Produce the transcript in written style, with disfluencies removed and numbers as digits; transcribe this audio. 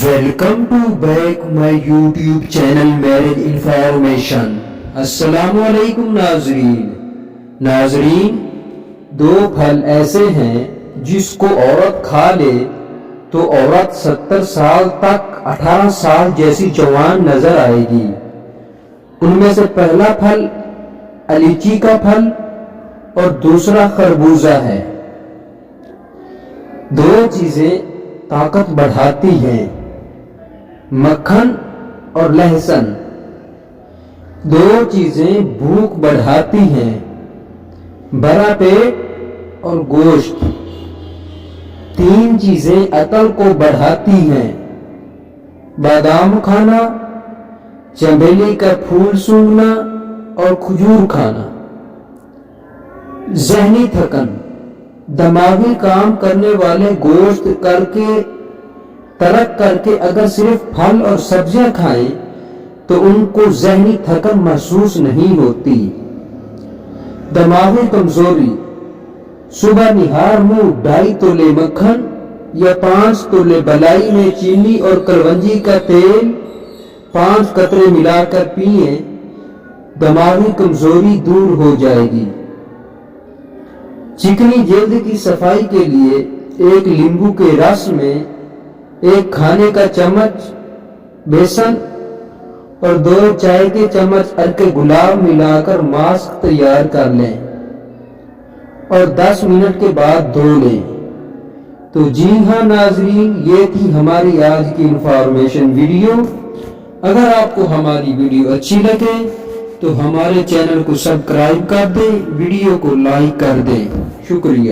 Welcome to back my YouTube channel marriage information. السلام علیکم ناظرین، دو پھل ایسے ہیں جس کو عورت کھا لے تو عورت 70 سال تک 18 سال جیسی جوان نظر آئے گی۔ ان میں سے پہلا پھل الائچی کا پھل اور دوسرا خربوزہ ہے۔ دو چیزیں طاقت بڑھاتی ہیں، مکھن اور لہسن۔ دو چیزیں بھوک بڑھاتی ہیں، بڑا پیٹ اور گوشت۔ تین چیزیں عقل کو بڑھاتی ہیں، بادام کھانا، چنبیلی کا پھول سونگھنا اور کھجور کھانا۔ ذہنی تھکن، دماغی کام کرنے والے گوشت ترک کر کے اگر صرف پھل اور سبزیاں کھائیں تو ان کو ذہنی تھکن محسوس نہیں ہوتی۔ دماغی کمزوری، صبح نہار منہ 2.5 تولے مکھن یا 5 تولے بلائی میں چینی اور کلونجی کا تیل 5 قطرے ملا کر پئیں، دماغی کمزوری دور ہو جائے گی۔ چکنی جلد کی صفائی کے لیے 1 لیمبو کے رس میں 1 کھانے کا چمچ بیسن اور 2 چائے کے چمچ عرق گلاب ملا کر ماسک تیار کر لیں اور 10 منٹ کے بعد دھو لیں۔ تو جی ہاں ناظرین، یہ تھی ہماری آج کی انفارمیشن ویڈیو۔ اگر آپ کو ہماری ویڈیو اچھی لگے تو ہمارے چینل کو سبسکرائب کر دیں، ویڈیو کو لائک کر دیں۔ شکریہ۔